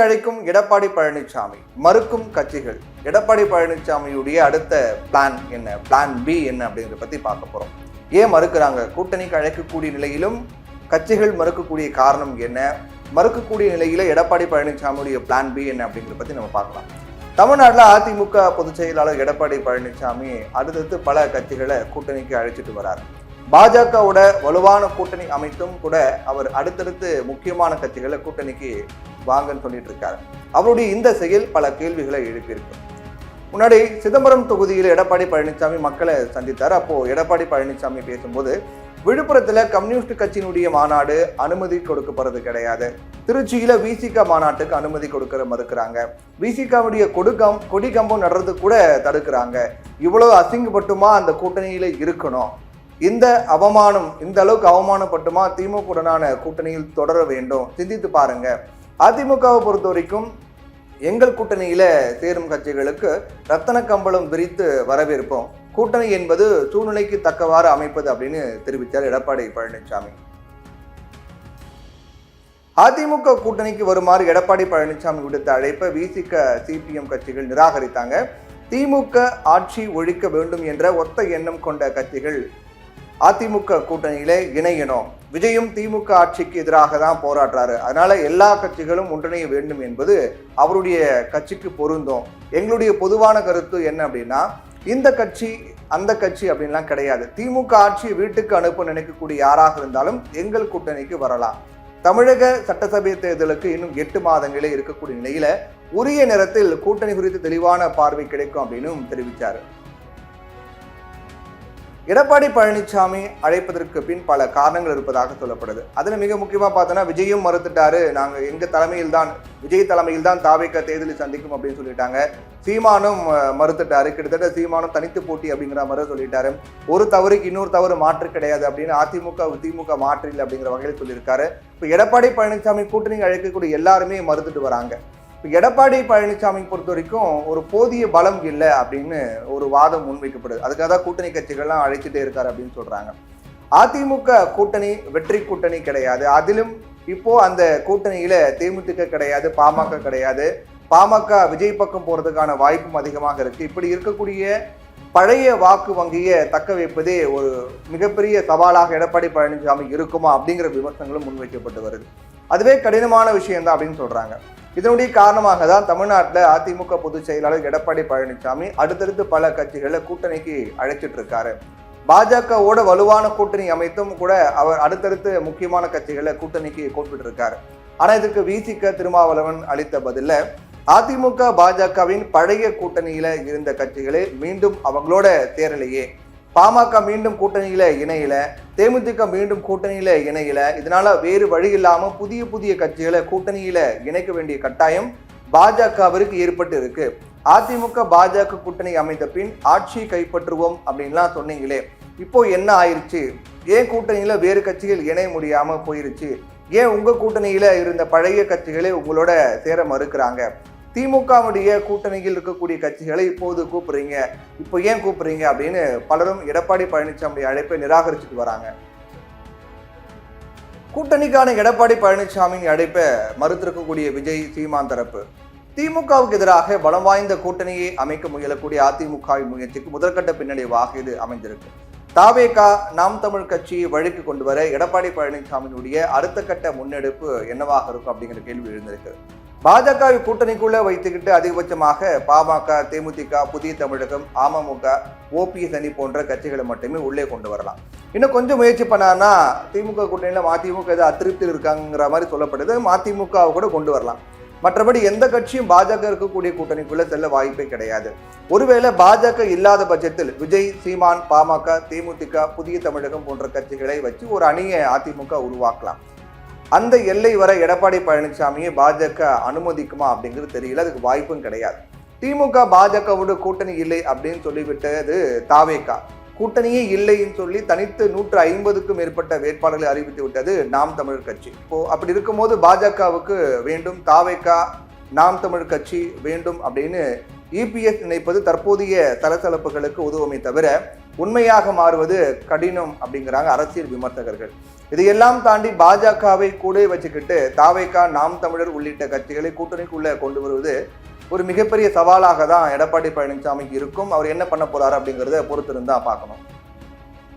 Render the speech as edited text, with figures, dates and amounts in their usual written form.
அழைக்கும் எடப்பாடி பழனிசாமி, மறுக்கும் கட்சிகள். எடப்பாடி பழனிசாமியுடைய அடுத்த பிளான் என்ன, பிளான் பி என்ன அப்படிங்கிறத பத்தி பார்க்க போறோம். ஏன் மறுக்கிறாங்க? கூட்டணிக்கு அழைக்கக்கூடிய நிலையிலும் கட்சிகள் மறுக்கக்கூடிய காரணம் என்ன, மறுக்கக்கூடிய நிலையில எடப்பாடி பழனிசாமியுடைய பிளான் பி என்ன அப்படிங்கிறத பத்தி நம்ம பார்க்கலாம். தமிழ்நாட்டில் அதிமுக பொதுச் செயலாளர் எடப்பாடி பழனிசாமி அடுத்தடுத்து பல கட்சிகளை கூட்டணிக்கு அழைச்சிட்டு வராரு. பாஜகவோட வலுவான கூட்டணி அமைத்தும் கூட அவர் அடுத்தடுத்து முக்கியமான கட்சிகளை கூட்டணிக்கு வாங்கன்னு சொல்லிட்டு இருக்காரு. அவருடைய இந்த செயல் பல கேள்விகளை எழுப்பியிருக்கு. முன்னாடி சிதம்பரம் தொகுதியில் எடப்பாடி பழனிசாமி மக்களை சந்தித்தார். அப்போ எடப்பாடி பழனிசாமி பேசும்போது, விழுப்புரத்துல கம்யூனிஸ்ட் கட்சியினுடைய மாநாடு அனுமதி கொடுக்கப்படுறது கிடையாது, திருச்சியில விசிக மாநாட்டுக்கு அனுமதி கொடுக்க மறுக்கிறாங்க, விசிகாவுடைய கொடி கம்பம் நடுறது கூட தடுக்கிறாங்க, இவ்வளவு அசிங்கப்பட்டுமா அந்த கூட்டணியில இருக்கணும், இந்த அவமானம் இந்த அளவுக்கு அவமானப்பட்டுமா திமுகவுடனான கூட்டணியில் தொடர வேண்டும், சிந்தித்து பாருங்க. அதிமுகவை பொறுத்த வரைக்கும் எங்கள் கூட்டணியில சேரும் கட்சிகளுக்கு ரத்தன கம்பளம் விரித்து வரவேற்போம், கூட்டணி என்பது சூழ்நிலைக்கு தக்கவாறு அமைப்பது அப்படின்னு தெரிவித்தார் எடப்பாடி பழனிசாமி. அதிமுக கூட்டணிக்கு வருமாறு எடப்பாடி பழனிசாமி விடுத்த அழைப்பை விசிக சிபிஎம் கட்சிகள் நிராகரித்தாங்க. திமுக ஆட்சி ஒழிக்க வேண்டும் என்ற ஒத்த எண்ணம் கொண்ட கட்சிகள் அதிமுக கூட்டணியில இணையணும், விஜயும் திமுக ஆட்சிக்கு எதிராக தான் போராடுறாரு, அதனால எல்லா கட்சிகளும் ஒன்றிணைய வேண்டும் என்பது அவருடைய கட்சிக்கு பொருந்தும். எங்களுடைய பொதுவான கருத்து என்ன அப்படின்னா, இந்த கட்சி அந்த கட்சி அப்படின்லாம் கிடையாது, திமுக ஆட்சியை வீட்டுக்கு அனுப்ப நினைக்கக்கூடிய யாராக இருந்தாலும் எங்கள் கூட்டணிக்கு வரலாம். தமிழக சட்டசபை தேர்தலுக்கு இன்னும் 8 மாதங்களே இருக்கக்கூடிய நிலையில உரிய நேரத்தில் கூட்டணி குறித்து தெளிவான பார்வை கிடைக்கும் அப்படின்னு தெரிவித்தார். எடப்பாடி பழனிசாமி அழைப்பதற்கு பின் பல காரணங்கள் இருப்பதாக சொல்லப்படுது. அதுல மிக முக்கியமா பார்த்தோன்னா, விஜயும் மறுத்துட்டாரு, நாங்க எங்க தலைமையில் தான், விஜய் தலைமையில் தான் தாவேக தேர்தலில் சந்திக்கும் அப்படின்னு சொல்லிட்டாங்க. சீமானும் மறுத்துட்டாரு, கிட்டத்தட்ட சீமானும் தனித்து போட்டி அப்படிங்கிற மாதிரி சொல்லிட்டாரு. ஒரு தவறுக்கு இன்னொரு தவறு மாற்று கிடையாது அப்படின்னு அதிமுக திமுக மாற்று இல்லை அப்படிங்கிற வகையில் சொல்லியிருக்காரு. இப்போ எடப்பாடி பழனிசாமி கூட்டணி அழைக்கக்கூடிய எல்லாருமே மறுத்துட்டு வராங்க. இப்போ எடப்பாடி பழனிசாமி பொறுத்த வரைக்கும் ஒரு போதிய பலம் இல்லை அப்படின்னு ஒரு வாதம் முன்வைக்கப்படுது. அதுக்காக தான் கூட்டணி கட்சிகள்லாம் அழைச்சிட்டே இருக்காரு அப்படின்னு சொல்றாங்க. அதிமுக கூட்டணி வெற்றி கூட்டணி கிடையாது. அதிலும் இப்போ அந்த கூட்டணியில தேமுதிக கிடையாது, பாமக கிடையாது. பாமக விஜய் பக்கம் போறதுக்கான வாய்ப்பும் அதிகமாக இருக்கு. இப்படி இருக்கக்கூடிய பழைய வாக்கு வங்கியை தக்க வைப்பதே ஒரு மிகப்பெரிய சவாலாக எடப்பாடி பழனிசாமி இருக்குமா அப்படிங்கிற விமர்சனங்களும் முன்வைக்கப்பட்டு வருது. அதுவே கடினமான விஷயம் தான் அப்படின்னு சொல்றாங்க. இதனுடைய காரணமாக தான் தமிழ்நாட்டில் அதிமுக பொதுச் செயலாளர் எடப்பாடி பழனிசாமி அடுத்தடுத்து பல கட்சிகளை கூட்டணிக்கு அழைச்சிட்டு இருக்காரு. பாஜகவோட வலுவான கூட்டணி அமைத்தும் கூட அவர் அடுத்தடுத்து முக்கியமான கட்சிகளை கூட்டணிக்கு கூப்பிட்டு இருக்காரு. ஆனா இதற்கு விசிக திருமாவளவன் அளித்த பதில, அதிமுக பாஜகவின் பழைய கூட்டணியில இருந்த கட்சிகளே மீண்டும் அவங்களோட தேரலையே, பாமக மீண்டும் கூட்டணியில இணையில, தேமுதிக மீண்டும் கூட்டணியில இணையில, இதனால வேறு வழி இல்லாம புதிய புதிய கட்சிகளை கூட்டணியில இணைக்க வேண்டிய கட்டாயம் பாஜகவிற்கு ஏற்பட்டு இருக்கு. அதிமுக பாஜக கூட்டணி அமைத்த பின் ஆட்சியை கைப்பற்றுவோம் அப்படின்லாம் சொன்னீங்களே, இப்போ என்ன ஆயிடுச்சு? ஏன் கூட்டணியில வேறு கட்சிகள் இணைய முடியாம போயிருச்சு? ஏன் உங்க கூட்டணியில இருந்த பழைய கட்சிகளே உங்களோட சேர மறுக்கிறாங்க? திமுகவுடைய கூட்டணியில் இருக்கக்கூடிய கட்சிகளை இப்போது கூப்பிடுறீங்க, இப்போ ஏன் கூப்பிடுறீங்க அப்படின்னு பலரும் எடப்பாடி பழனிசாமி அழைப்பை நிராகரிச்சுட்டு வராங்க. கூட்டணிக்கான எடப்பாடி பழனிசாமியின் அழைப்பை மறுத்திருக்கக்கூடிய விஜய் சீமான் தரப்பு திமுகவுக்கு எதிராக பலம் வாய்ந்த கூட்டணியை அமைக்க முயலக்கூடிய அதிமுக முயற்சிக்கு முதற்கட்ட பின்னடைவாக இது அமைந்திருக்கு. தாவேக நாம் தமிழ் கட்சியை வழிக்கு கொண்டு வர எடப்பாடி பழனிசாமியினுடைய அடுத்த கட்ட முன்னெடுப்பு என்னவாக இருக்கும் அப்படிங்கிற கேள்வி எழுந்திருக்கு. பாஜகவை கூட்டணிக்குள்ள வைத்துக்கிட்டு அதிகபட்சமாக பாமக, தேமுதிக, புதிய தமிழகம், அமமுக, ஓபிஎஸ் அணி போன்ற கட்சிகளை மட்டுமே உள்ளே கொண்டு வரலாம். இன்னும் கொஞ்சம் முயற்சி பண்ணான்னா திமுக கூட்டணியில மதிமுக ஏதோ அதிருப்தி இருக்காங்கிற மாதிரி சொல்லப்படுது, மதிமுகவை கூட கொண்டு வரலாம். மற்றபடி எந்த கட்சியும் பாஜக இருக்கக்கூடிய கூட்டணிக்குள்ள செல்ல வாய்ப்பே கிடையாது. ஒருவேளை பாஜக இல்லாத பட்சத்தில் விஜய், சீமான், பாமக, தேமுதிக, புதிய தமிழகம் போன்ற கட்சிகளை வச்சு ஒரு அணியை அதிமுக உருவாக்கலாம். அந்த எல்லை வரை எடப்பாடி பழனிசாமியை பாஜக அனுமதிக்குமா அப்படிங்கிறது தெரியல, அதுக்கு வாய்ப்பும் கிடையாது. திமுக பாஜகவோட கூட்டணி இல்லை அப்படின்னு சொல்லிவிட்டது தாவேக, கூட்டணியே இல்லைன்னு சொல்லி தனித்து 150க்கும் மேற்பட்ட வேட்பாளர்களை அறிவித்து விட்டது நாம் தமிழர் கட்சி. இப்போ அப்படி இருக்கும்போது பாஜகவுக்கு வேண்டும், தாவேக நாம் தமிழ் கட்சி வேண்டும் அப்படின்னு இபிஎஸ் நினைப்பது தற்போதைய சலசலப்புகளுக்கு உதவுமே தவிர உண்மையாக மாறுவது கடினம் அப்படிங்கிறாங்க அரசியல் விமர்சகர்கள். இதையெல்லாம் தாண்டி பாஜகவை கூட வச்சுக்கிட்டு தாவேகா, நாம் தமிழர் உள்ளிட்ட கட்சிகளை கூட்டணிக்குள்ள கொண்டு வருவது ஒரு மிகப்பெரிய சவாலாக தான் எடப்பாடி பழனிசாமிக்கு இருக்கும். அவர் என்ன பண்ண போறாரு அப்படிங்கிறத பொறுத்திருந்தா பார்க்கணும்.